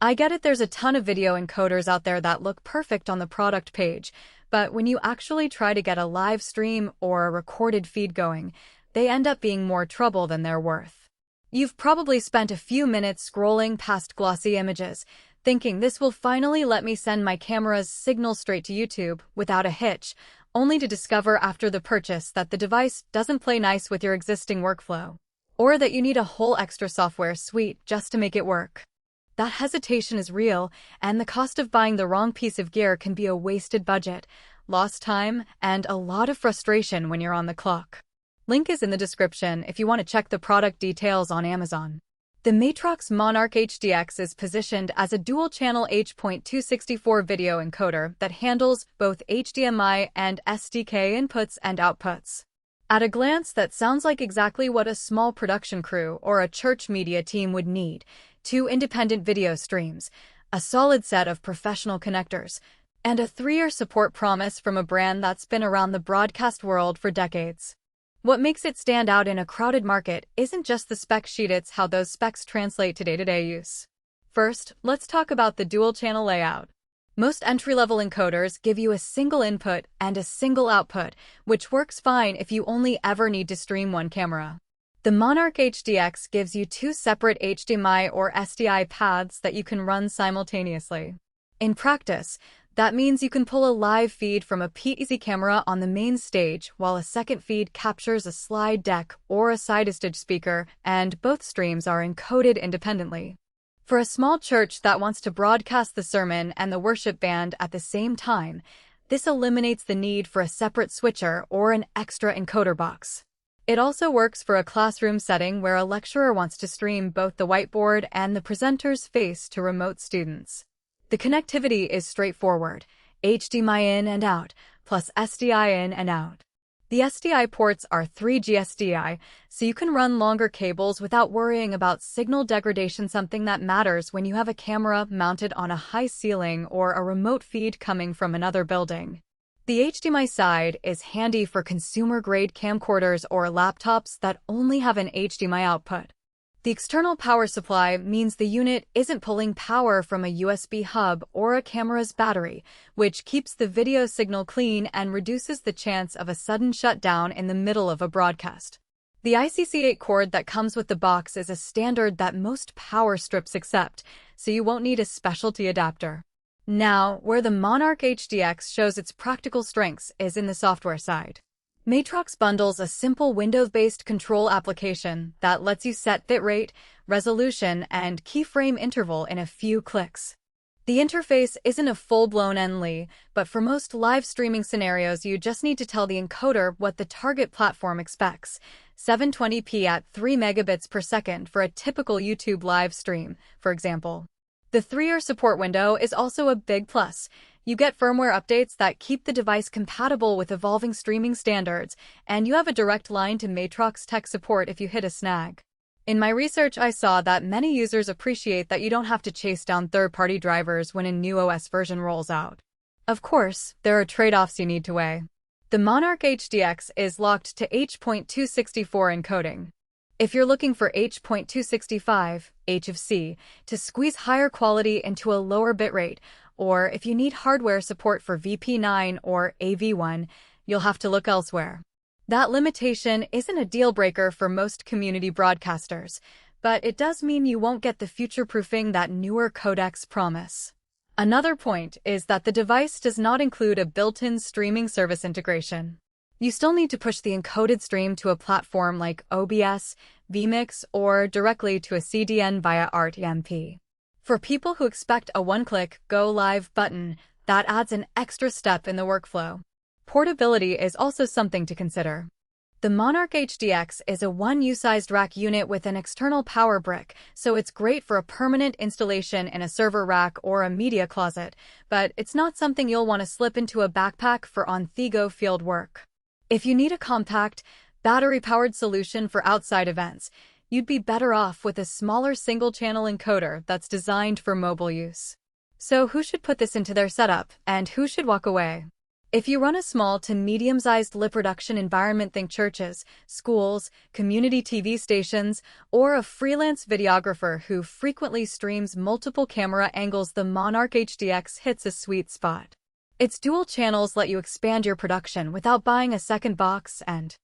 I get it, there's a ton of video encoders out there that look perfect on the product page, but when you actually try to get a live stream or a recorded feed going, they end up being more trouble than they're worth. You've probably spent a few minutes scrolling past glossy images, thinking this will finally let me send my camera's signal straight to YouTube without a hitch, only to discover after the purchase that the device doesn't play nice with your existing workflow, or that you need a whole extra software suite just to make it work. That hesitation is real, and the cost of buying the wrong piece of gear can be a wasted budget, lost time, and a lot of frustration when you're on the clock. Link is in the description if you want to check the product details on Amazon. The Matrox Monarch HDX is positioned as a dual-channel H.264 video encoder that handles both HDMI and SDK inputs and outputs. At a glance, that sounds like exactly what a small production crew or a church media team would need: 2 independent video streams, a solid set of professional connectors, and a 3-year support promise from a brand that's been around the broadcast world for decades. What makes it stand out in a crowded market isn't just the spec sheet, it's how those specs translate to day-to-day use. First, let's talk about the dual-channel layout. Most entry-level encoders give you a single input and a single output, which works fine if you only ever need to stream one camera. The Monarch HDX gives you 2 separate HDMI or SDI paths that you can run simultaneously. In practice, that means you can pull a live feed from a PEZ camera on the main stage while a second feed captures a slide deck or a side-stage speaker, and both streams are encoded independently. For a small church that wants to broadcast the sermon and the worship band at the same time, this eliminates the need for a separate switcher or an extra encoder box. It also works for a classroom setting where a lecturer wants to stream both the whiteboard and the presenter's face to remote students. The connectivity is straightforward: HDMI in and out, plus SDI in and out. The SDI ports are 3G SDI, so you can run longer cables without worrying about signal degradation, something that matters when you have a camera mounted on a high ceiling or a remote feed coming from another building. The HDMI side is handy for consumer-grade camcorders or laptops that only have an HDMI output. The external power supply means the unit isn't pulling power from a USB hub or a camera's battery, which keeps the video signal clean and reduces the chance of a sudden shutdown in the middle of a broadcast. The ICC8 cord that comes with the box is a standard that most power strips accept, so you won't need a specialty adapter. Now, where the Monarch HDX shows its practical strengths is in the software side. Matrox bundles a simple Windows-based control application that lets you set bitrate, resolution, and keyframe interval in a few clicks. The interface isn't a full-blown NLE, but for most live streaming scenarios you just need to tell the encoder what the target platform expects: 720p at 3 megabits per second for a typical YouTube live stream, for example. The 3-year support window is also a big plus. You get firmware updates that keep the device compatible with evolving streaming standards, and you have a direct line to Matrox tech support if you hit a snag. In my research, I saw that many users appreciate that you don't have to chase down third-party drivers when a new OS version rolls out. Of course, there are trade-offs you need to weigh. The Monarch HDX is locked to H.264 encoding. If you're looking for H.265, H of C, to squeeze higher quality into a lower bitrate, or if you need hardware support for VP9 or AV1, you'll have to look elsewhere. That limitation isn't a deal-breaker for most community broadcasters, but it does mean you won't get the future-proofing that newer codecs promise. Another point is that the device does not include a built-in streaming service integration. You still need to push the encoded stream to a platform like OBS, vMix, or directly to a CDN via ArtMP. For people who expect a one-click Go Live button, that adds an extra step in the workflow. Portability is also something to consider. The Monarch HDX is a 1U-sized rack unit with an external power brick, so it's great for a permanent installation in a server rack or a media closet, but it's not something you'll want to slip into a backpack for on-the-go field work. If you need a compact, battery-powered solution for outside events, you'd be better off with a smaller single-channel encoder that's designed for mobile use. So who should put this into their setup, and who should walk away? If you run a small to medium-sized lip reduction environment, think churches, schools, community TV stations, or a freelance videographer who frequently streams multiple camera angles, the Monarch HDX hits a sweet spot. Its dual channels let you expand your production without buying a second box, and